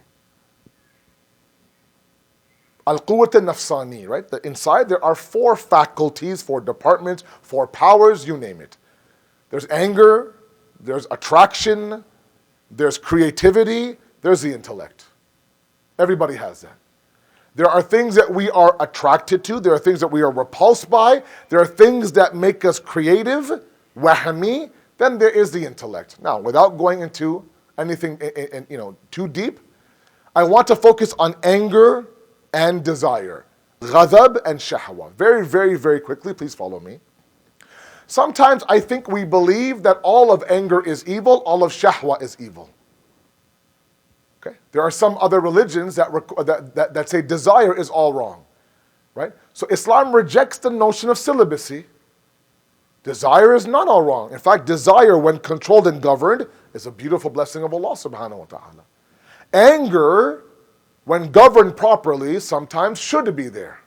Al-Quwwat al-Nafsani, right? Inside there are 4 faculties, 4 departments, 4 powers, you name it. There's anger, there's attraction, there's creativity, there's the intellect. Everybody has that. There are things that we are attracted to, there are things that we are repulsed by, there are things that make us creative, wahami, then there is the intellect. Now, without going into anything too deep, I want to focus on anger and desire. Ghadab and shahwa. Very, very, very quickly, please follow me. Sometimes I think we believe that all of anger is evil, all of shahwa is evil. Okay? There are some other religions that say desire is all wrong. Right? So Islam rejects the notion of celibacy. Desire is not all wrong. In fact, desire, when controlled and governed, is a beautiful blessing of Allah subhanahu wa ta'ala. Anger, when governed properly, sometimes should be there.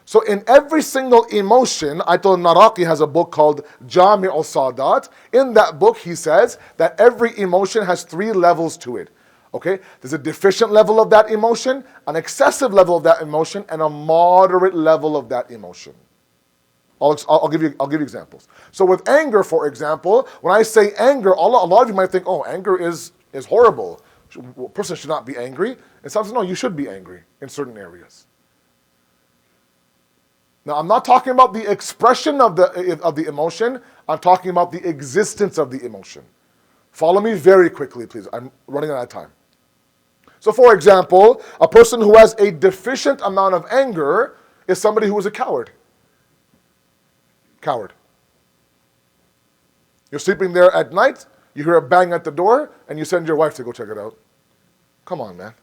So in every single emotion, Ayatollah Naraqi has a book called Jami' al-Sadat. In that book, he says that every emotion has 3 levels to it. Okay? There's a deficient level of that emotion, an excessive level of that emotion, and a moderate level of that emotion. I'll give you examples. So with anger, for example, when I say anger, a lot of you might think, oh, anger is horrible. A person should not be angry. And some say, no, you should be angry in certain areas. Now, I'm not talking about the expression of the emotion. I'm talking about the existence of the emotion. Follow me very quickly, please. I'm running out of time. So, for example, a person who has a deficient amount of anger is somebody who is a coward. Coward. You're sleeping there at night, you hear a bang at the door, and you send your wife to go check it out. Come on, man.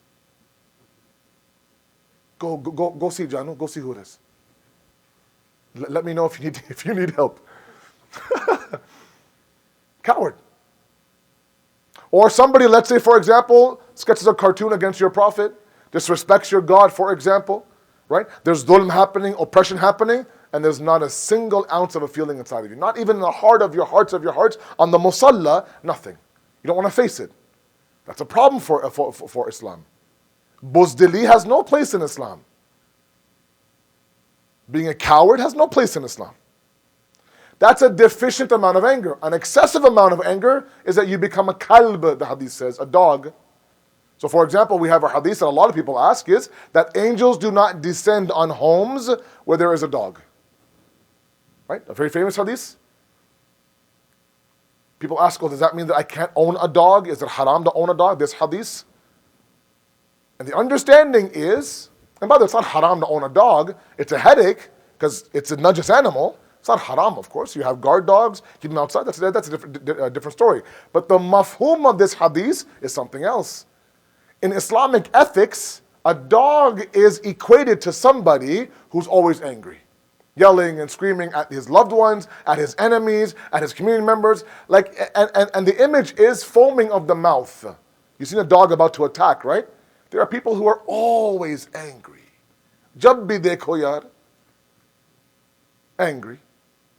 Go see Janu, go see who it is. Let me know if you need help. Coward. Or somebody, let's say, for example, sketches a cartoon against your prophet, disrespects your God, for example, right? There's dhulm happening, oppression happening, and there's not a single ounce of a feeling inside of you. Not even in the heart of your hearts, on the musalla, nothing. You don't want to face it. That's a problem for Islam. Buzdili has no place in Islam. Being a coward has no place in Islam. That's a deficient amount of anger. An excessive amount of anger is that you become a kalb, the hadith says, a dog. So for example, we have a hadith that a lot of people ask is that angels do not descend on homes where there is a dog. Right? A very famous hadith. People ask, oh, does that mean that I can't own a dog? Is it haram to own a dog? This hadith. And the understanding is, and by the way, it's not haram to own a dog. It's a headache because it's a najis animal. It's not haram, of course. You have guard dogs, keep them outside. That's a different story. But the mafhum of this hadith is something else. In Islamic ethics, a dog is equated to somebody who's always angry, yelling and screaming at his loved ones, at his enemies, at his community members. And the image is foaming of the mouth. You've seen a dog about to attack, right? There are people who are always angry. Jab bhi dekho yaar. Angry,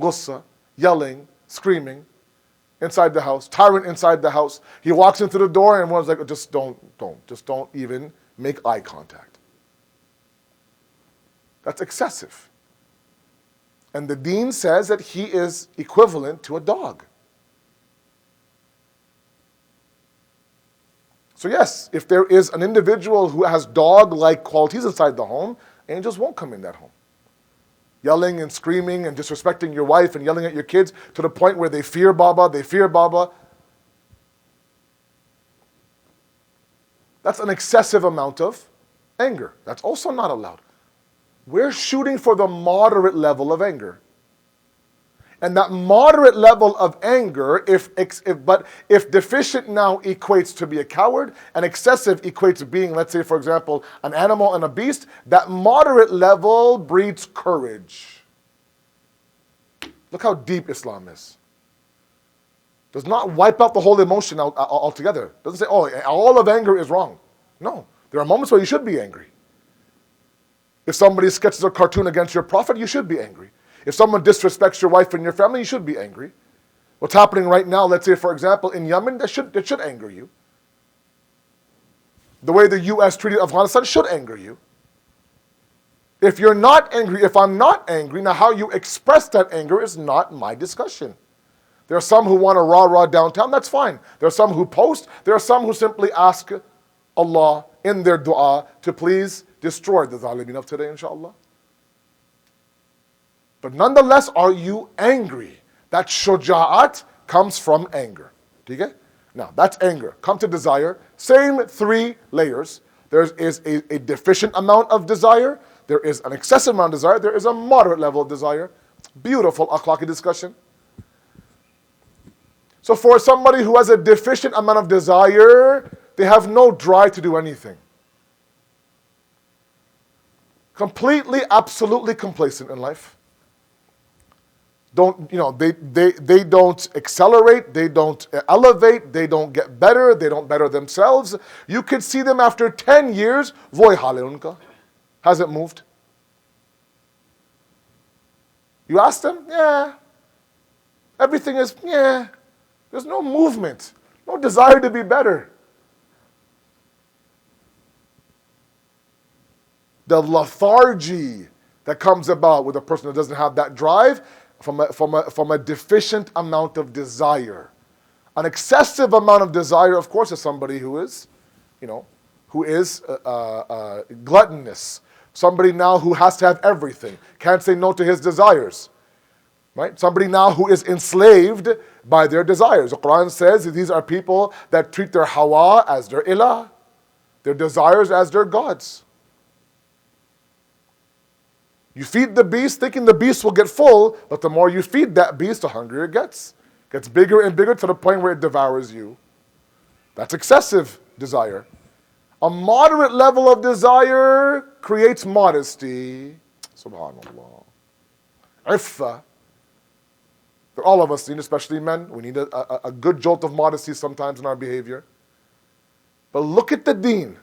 gussa, yelling, screaming inside the house, tyrant inside the house. He walks into the door and one's like, just don't even make eye contact. That's excessive. And the deen says that he is equivalent to a dog. So yes, if there is an individual who has dog-like qualities inside the home, angels won't come in that home. Yelling and screaming and disrespecting your wife and yelling at your kids to the point where they fear Baba. That's an excessive amount of anger. That's also not allowed. We're shooting for the moderate level of anger. And that moderate level of anger, if deficient now equates to be a coward, and excessive equates to being, let's say, for example, an animal and a beast, that moderate level breeds courage. Look how deep Islam is. Does not wipe out the whole emotion altogether. Doesn't say, oh, all of anger is wrong. No, there are moments where you should be angry. If somebody sketches a cartoon against your prophet, you should be angry. If someone disrespects your wife and your family, you should be angry. What's happening right now, let's say, for example, in Yemen, that should anger you. The way the U.S. treated Afghanistan should anger you. If you're not angry, if I'm not angry, now how you express that anger is not my discussion. There are some who want to rah-rah downtown, that's fine. There are some who post. There are some who simply ask Allah in their dua to please destroy the zalimeen of today, inshallah. But nonetheless, are you angry? That shuja'at comes from anger. Do you get? Now, that's anger. Come to desire. Same three layers. There is a deficient amount of desire. There is an excessive amount of desire. There is a moderate level of desire. Beautiful akhlaqi discussion. So for somebody who has a deficient amount of desire, they have no drive to do anything. Completely, absolutely complacent in life. They don't accelerate, they don't elevate, they don't get better, they don't better themselves. You could see them after 10 years, voy hale unka. Hasn't moved. You ask them, yeah. Everything is, yeah. There's no movement, no desire to be better. The lethargy that comes about with a person that doesn't have that drive from a deficient amount of desire. An excessive amount of desire, of course, is somebody who is, gluttonous. Somebody now who has to have everything, can't say no to his desires. Right? Somebody now who is enslaved by their desires. The Quran says that these are people that treat their hawa as their ilah, their desires as their gods. You feed the beast thinking the beast will get full, but the more you feed that beast, the hungrier it gets. It gets bigger and bigger to the point where it devours you. That's excessive desire. A moderate level of desire creates modesty. Subhanallah. Iffa. For all of us need, especially men, we need a good jolt of modesty sometimes in our behavior. But look at the deen.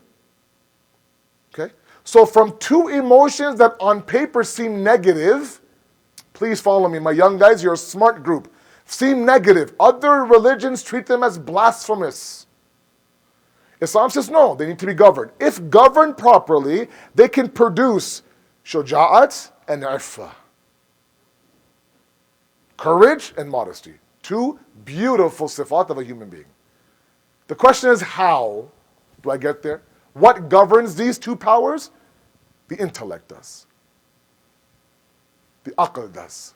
Okay? So from two emotions that on paper seem negative, please follow me, my young guys, you're a smart group, seem negative. Other religions treat them as blasphemous. Islam says no, they need to be governed. If governed properly, they can produce shuja'at and iffa. Courage and modesty. Two beautiful sifat of a human being. The question is, how do I get there? What governs these two powers? The intellect does. The aql does.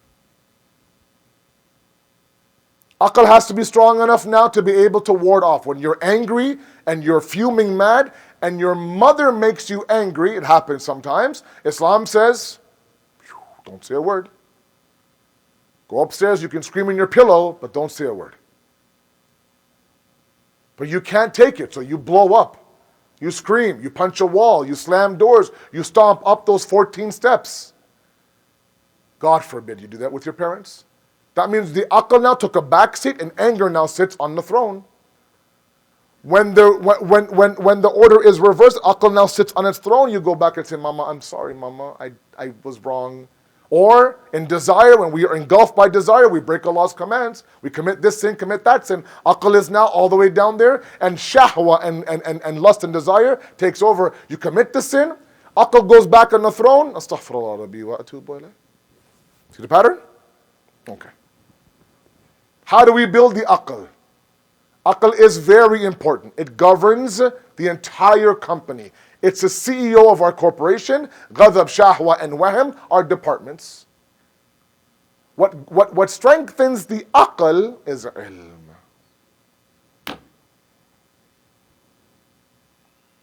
Aql has to be strong enough now to be able to ward off. When you're angry and you're fuming mad and your mother makes you angry, it happens sometimes, Islam says, don't say a word. Go upstairs, you can scream in your pillow, but don't say a word. But you can't take it, so you blow up. You scream, you punch a wall, you slam doors, you stomp up those 14 steps. God forbid you do that with your parents. That means the aql now took a back seat and anger now sits on the throne. When the order is reversed, aql now sits on its throne, you go back and say, Mama, I'm sorry, Mama, I was wrong. Or in desire, when we are engulfed by desire, we break Allah's commands. We commit this sin, commit that sin. Aql is now all the way down there, and shahwa and lust and desire takes over. You commit the sin, aql goes back on the throne. Astaghfirullah Rabbi wa atubu ilayh. See the pattern? Okay. How do we build the aql? Aql is very important. It governs the entire company. It's the CEO of our corporation. Ghadab, shahwa, and wahm are departments. What strengthens the aql is ilm.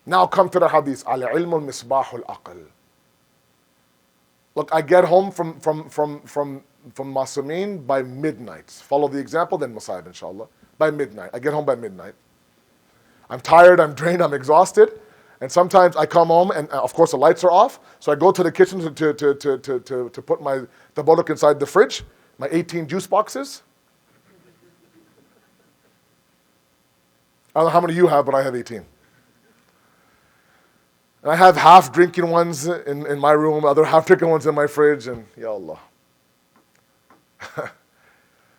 Now come to the hadith. Al-ilmu misbahul aql. Look, I get home from Masameen by midnight. Follow the example, then Masayib, inshallah. By midnight. I get home by midnight. I'm tired, I'm drained, I'm exhausted. And sometimes I come home and of course the lights are off. So I go to the kitchen to put the bullock inside the fridge, my 18 juice boxes. I don't know how many you have, but I have 18. And I have half drinking ones in my room, other half drinking ones in my fridge, and ya Allah.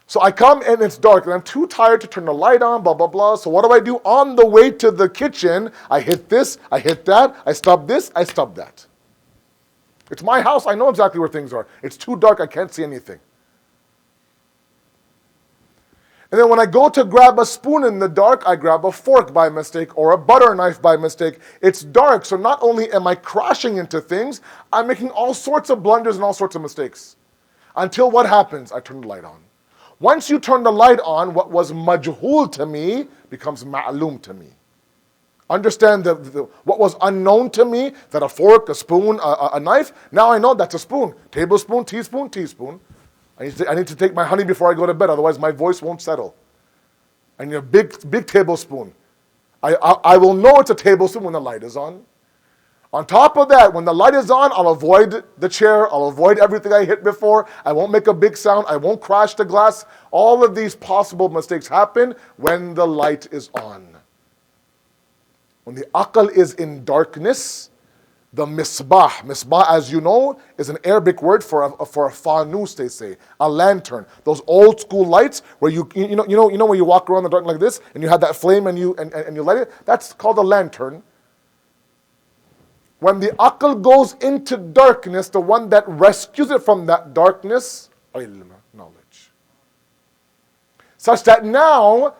So I come and it's dark and I'm too tired to turn the light on, blah, blah, blah. So what do? On the way to the kitchen, I hit this, I hit that, I stop this, I stop that. It's my house, I know exactly where things are. It's too dark, I can't see anything. And then when I go to grab a spoon in the dark, I grab a fork by mistake or a butter knife by mistake. It's dark, so not only am I crashing into things, I'm making all sorts of blunders and all sorts of mistakes. Until what happens? I turn the light on. Once you turn the light on, what was majhul to me becomes ma'loom to me. Understand what was unknown to me, that a fork, a spoon, a knife, now I know that's a spoon. Tablespoon, teaspoon, teaspoon. I need to take my honey before I go to bed, otherwise my voice won't settle. I need a big tablespoon. I will know it's a tablespoon when the light is on. On top of that, when the light is on, I'll avoid the chair, I'll avoid everything I hit before, I won't make a big sound, I won't crash the glass. All of these possible mistakes happen when the light is on. When the aql is in darkness, the misbah, as you know, is an Arabic word for a fanus, they say, a lantern. Those old school lights where you know when you walk around the dark like this and you have that flame and you light it, that's called a lantern. When the aql goes into darkness, the one that rescues it from that darkness, ilm, knowledge. Such that now,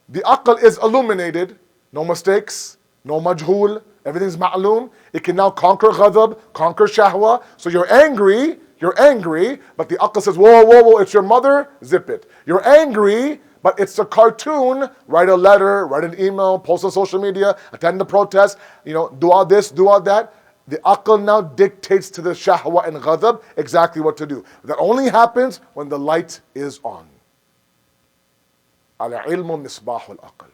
the aql is illuminated, no mistakes, no majhul, everything's ma'loom. It can now conquer ghadab, conquer shahwa. So you're angry, but the aql says, whoa, it's your mother, zip it. You're angry, but it's a cartoon, write a letter, write an email, post on social media, attend the protest, do all this, do all that. The aql now dictates to the shahwa and ghadab exactly what to do. That only happens when the light is on. Al-ilmu misbahul aql.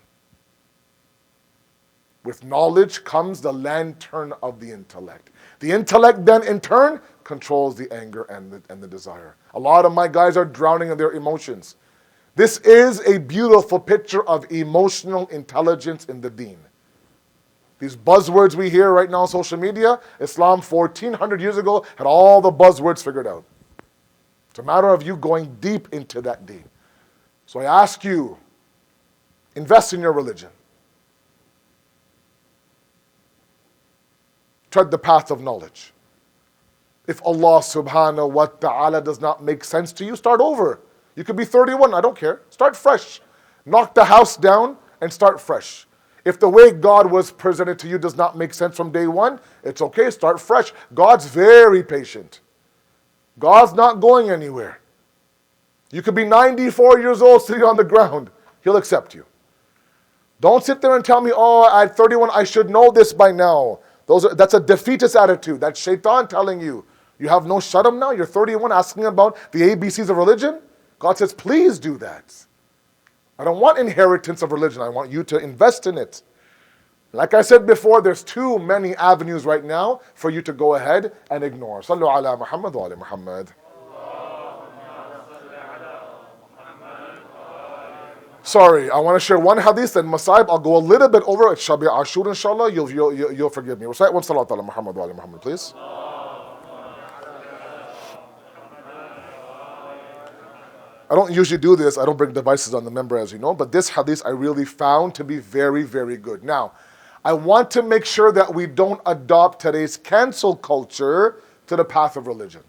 With knowledge comes the lantern of the intellect. The intellect then in turn controls the anger and the desire. A lot of my guys are drowning in their emotions. This is a beautiful picture of emotional intelligence in the deen. These buzzwords we hear right now on social media, Islam 1400 years ago had all the buzzwords figured out. It's a matter of you going deep into that deen. So I ask you, invest in your religion. Tread the path of knowledge. If Allah subhanahu wa ta'ala does not make sense to you, start over. You could be 31, I don't care. Start fresh. Knock the house down and start fresh. If the way God was presented to you does not make sense from day one, it's okay, start fresh. God's very patient. God's not going anywhere. You could be 94 years old sitting on the ground. He'll accept you. Don't sit there and tell me, oh, at 31, I should know this by now. That's a defeatist attitude. That's shaitan telling you. You have no shadam now? You're 31 asking about the ABCs of religion? God says, please do that. I don't want inheritance of religion. I want you to invest in it. Like I said before, there's too many avenues right now for you to go ahead and ignore. Sallu ala Muhammad wa ala Muhammad. Sorry, I want to share one hadith and Masaib. I'll go a little bit over it. Shabi Ashur, inshallah. You'll forgive me. Recite one salat ala Muhammad wa ala Muhammad, please. I don't usually do this. I don't bring devices on the member, as you know. But this hadith I really found to be very, very good. Now, I want to make sure that we don't adopt today's cancel culture to the path of religion.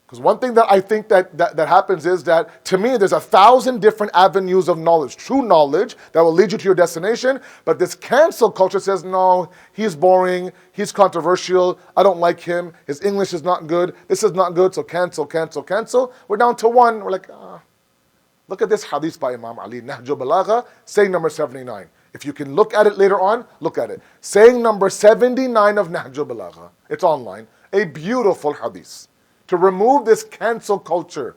Because one thing that I think that happens is that, to me, there's 1,000 different avenues of knowledge, true knowledge, that will lead you to your destination. But this cancel culture says, no, he's boring, he's controversial, I don't like him, his English is not good, this is not good, so cancel, cancel, cancel. We're down to one. We're like, Look at this hadith by Imam Ali, Nahjul Balagha, saying number 79. If you can look at it later on, look at it. Saying number 79 of Nahjul Balagha. It's online. A beautiful hadith. To remove this cancel culture.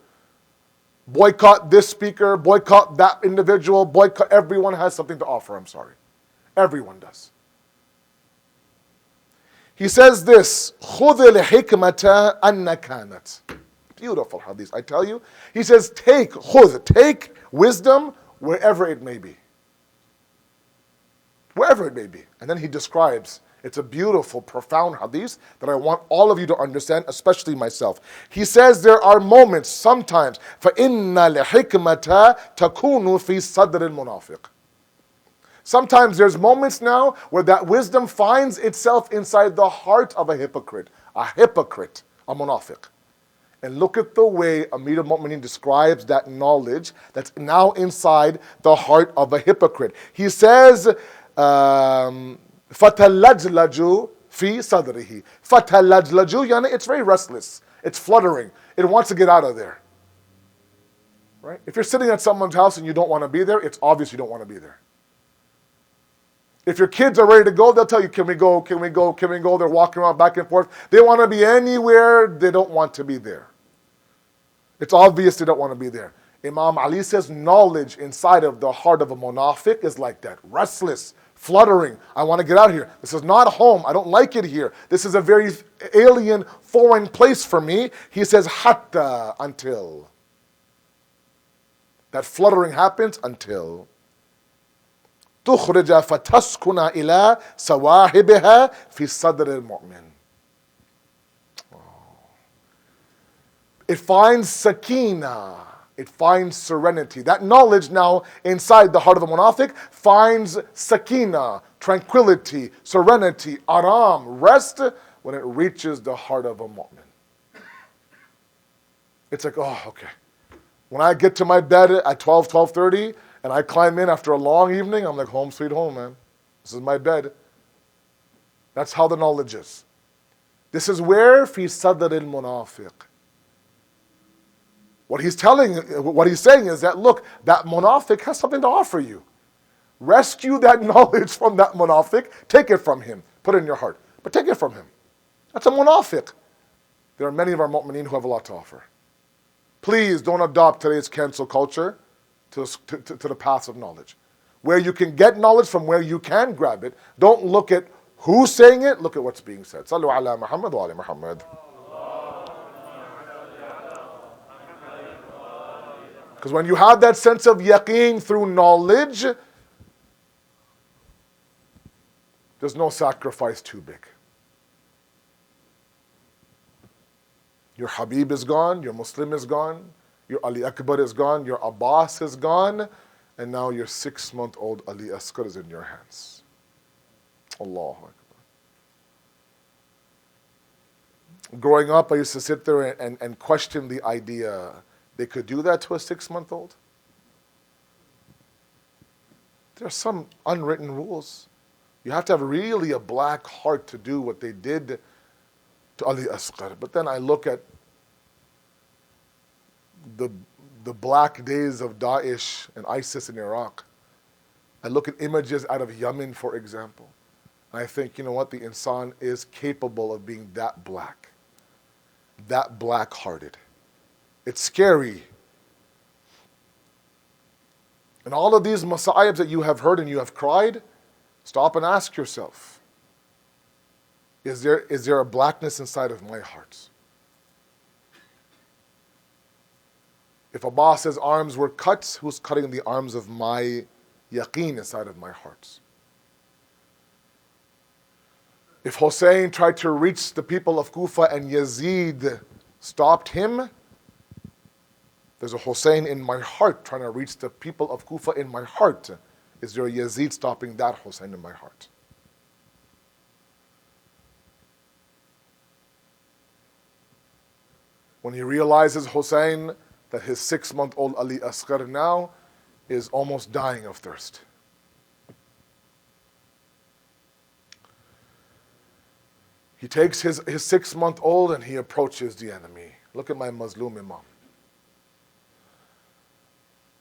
Boycott this speaker, boycott that individual, boycott. Everyone has something to offer, I'm sorry. Everyone does. He says this, خُذِ الْحِكْمَةَ أَنَّ كَانَتْ. Beautiful hadith, I tell you. He says, take wisdom wherever it may be. Wherever it may be. And then he describes, it's a beautiful, profound hadith that I want all of you to understand, especially myself. He says there are moments, sometimes, فَإِنَّ الْحِكْمَةَ تَكُونُ فِي صَدْرِ الْمُنَافِقِ. Sometimes there's moments now where that wisdom finds itself inside the heart of a hypocrite, a munafiq. And look at the way Amir al-Mu'mineen describes that knowledge that's now inside the heart of a hypocrite. He says, فَتَلَّجْلَجُ فِي صَدْرِهِ. فَتَلَّجْلَجُ, yani it's very restless. It's fluttering. It wants to get out of there. Right? If you're sitting at someone's house and you don't want to be there, it's obvious you don't want to be there. If your kids are ready to go, they'll tell you, can we go, can we go, can we go? They're walking around back and forth. They want to be anywhere. They don't want to be there. It's obvious they don't want to be there. Imam Ali says knowledge inside of the heart of a munafiq is like that. Restless, fluttering. I want to get out of here. This is not home. I don't like it here. This is a very alien, foreign place for me. He says, hatta, until. That fluttering happens until. تخرج فتسكن إلى سواحبها في صدر المؤمن. It finds sakina. It finds serenity. That knowledge now inside the heart of the munafiq finds sakina, tranquility, serenity, aram, rest when it reaches the heart of a mu'min. It's like, oh, okay. When I get to my bed at 12:30, and I climb in after a long evening, I'm like, home sweet home, man. This is my bed. That's how the knowledge is. This is where fi sadr al-munafiq. What he's saying is that, look, that munafiq has something to offer you. Rescue that knowledge from that munafiq. Take it from him. Put it in your heart. But take it from him. That's a munafiq. There are many of our mu'mineen who have a lot to offer. Please don't adopt today's cancel culture to the paths of knowledge. Where you can get knowledge from where you can grab it. Don't look at who's saying it, look at what's being said. Sallu ala Muhammad wa ala Muhammad. Because when you have that sense of yaqeen through knowledge, there's no sacrifice too big. Your Habib is gone, your Muslim is gone, your Ali Akbar is gone, your Abbas is gone, and now your 6-month-old Ali Asghar is in your hands. Allahu Akbar. Growing up, I used to sit there and question the idea, they could do that to a 6-month-old? There are some unwritten rules. You have to have really a black heart to do what they did to Ali Asghar. But then I look at the, the black days of Daesh and ISIS in Iraq. I look at images out of Yemen, for example. And I think, you know what, the insan is capable of being that black-hearted. It's scary. And all of these masa'ibs that you have heard and you have cried, stop and ask yourself, is there a blackness inside of my heart? If Abbas's arms were cut, who's cutting the arms of my yaqeen inside of my heart? If Hussein tried to reach the people of Kufa and Yazid stopped him, there's a Hussein in my heart trying to reach the people of Kufa in my heart. Is there a Yazid stopping that Hussein in my heart? When he realizes, Hussein, that his 6-month-old Ali Asghar now is almost dying of thirst. He takes his 6-month-old and he approaches the enemy. Look at my Mazlum Imam.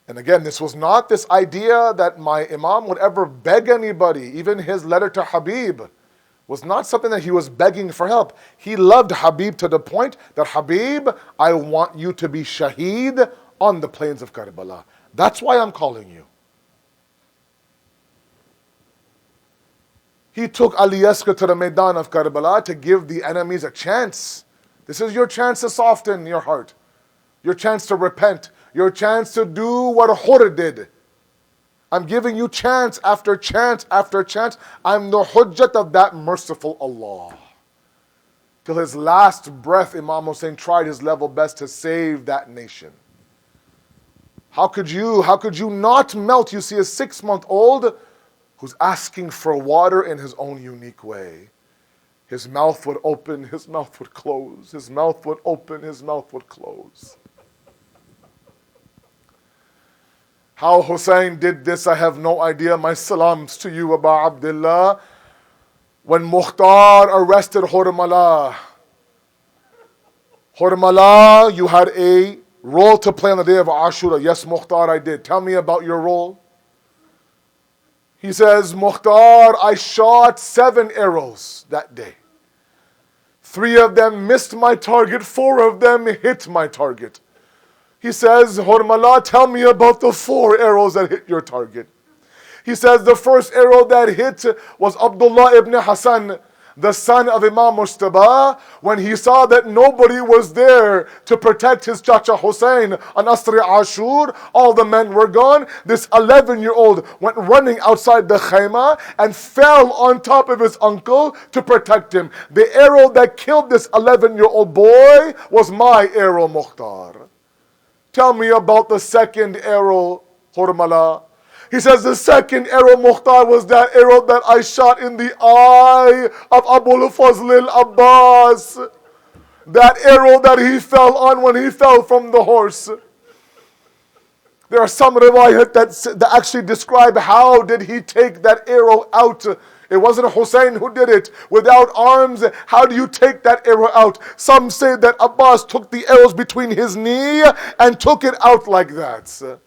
And again, this was not this idea that my Imam would ever beg anybody. Even his letter to Habib was not something that he was begging for help. He loved Habib to the point that, Habib, I want you to be shaheed on the plains of Karbala. That's why I'm calling you. He took Ali Asghar to the Maidan of Karbala to give the enemies a chance. This is your chance to soften your heart. Your chance to repent. Your chance to do what Hur did. I'm giving you chance after chance after chance. I'm the hujjat of that merciful Allah. Till his last breath, Imam Hussein tried his level best to save that nation. How could you not melt? You see a 6-month-old who's asking for water in his own unique way. His mouth would open, his mouth would close. His mouth would open, his mouth would close. How Hussein did this, I have no idea. My salams to you, Aba Abdullah. When Mukhtar arrested Hurmala, you had a role to play on the day of Ashura. Yes, Mukhtar, I did. Tell me about your role. He says, Mukhtar, I shot 7 arrows that day. 3 of them missed my target, 4 of them hit my target. He says, Hurmala, tell me about the 4 arrows that hit your target. He says the first arrow that hit was Abdullah ibn Hassan, the son of Imam Mujtaba. When he saw that nobody was there to protect his Chacha Hussein on Asri Ashur, all the men were gone. This 11-year-old went running outside the khayma and fell on top of his uncle to protect him. The arrow that killed this 11-year-old boy was my arrow, Mukhtar. Tell me about the second arrow, Hurmala. He says the second arrow, Mukhtar, was that arrow that I shot in the eye of Abul Fazl al-Abbas. That arrow that he fell on when he fell from the horse. There are some riwayat that actually describe how did he take that arrow out. It wasn't Hussein who did it. Without arms, how do you take that arrow out? Some say that Abbas took the arrows between his knee and took it out like that.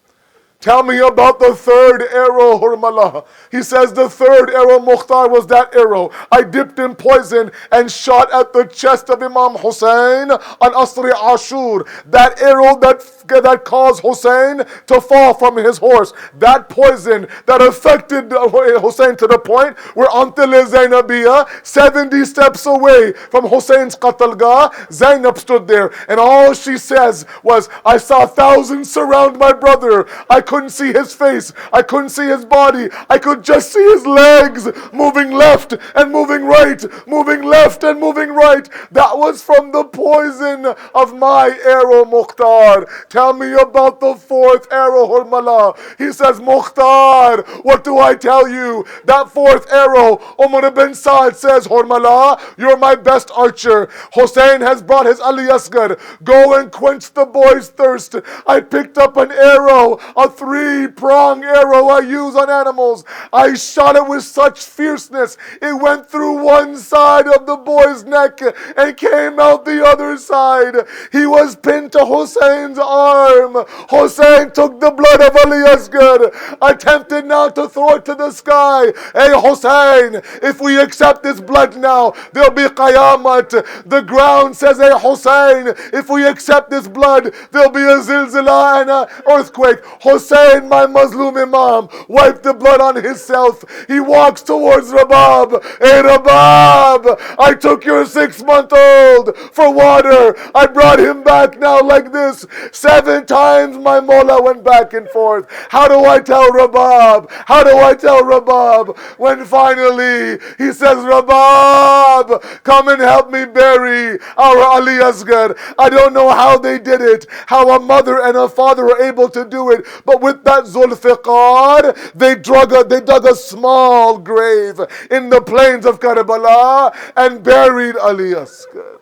Tell me about the third arrow, Hurmala. He says the third arrow, Mukhtar, was that arrow I dipped in poison and shot at the chest of Imam Hussein on Asri Ashur. That arrow that caused Hussein to fall from his horse. That poison that affected Hussein to the point where until Zainabiyah, 70 steps away from Hussein's qatlgah, Zainab stood there and all she says was, I saw thousands surround my brother. I couldn't see his face. I couldn't see his body. I could just see his legs moving left and moving right, moving left and moving right. That was from the poison of my arrow, Mukhtar. Tell me about the fourth arrow, Hurmala. He says, Mukhtar, what do I tell you? That fourth arrow, Umar ibn Saad says, Hurmala, you're my best archer. Hussein has brought his Ali Asghar. Go and quench the boy's thirst. I picked up an arrow, a 3-prong arrow I use on animals. I shot it with such fierceness. It went through one side of the boy's neck and came out the other side. He was pinned to Hussein's arm. Hussein took the blood of Ali Asghar, attempted now to throw it to the sky. Hey Hussein, if we accept this blood now, there'll be Qayamat. The ground says, hey Hussein, if we accept this blood, there'll be a zilzala and an earthquake. Hussein, my Muslim Imam, wiped the blood on himself. He walks towards Rabab. Hey Rabab, I took your 6-month-old for water. I brought him back now like this. 7 times my Mola went back and forth. How do I tell Rabab? How do I tell Rabab? When finally he says, Rabab, come and help me bury our Ali Asghar. I don't know how they did it, how a mother and a father were able to do it, but with that Zulfiqar, they dug a small grave in the plains of Karbala and buried Ali Asghar.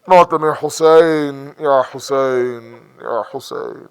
Matam ya Hussein, ya Hussein, ya Hussein.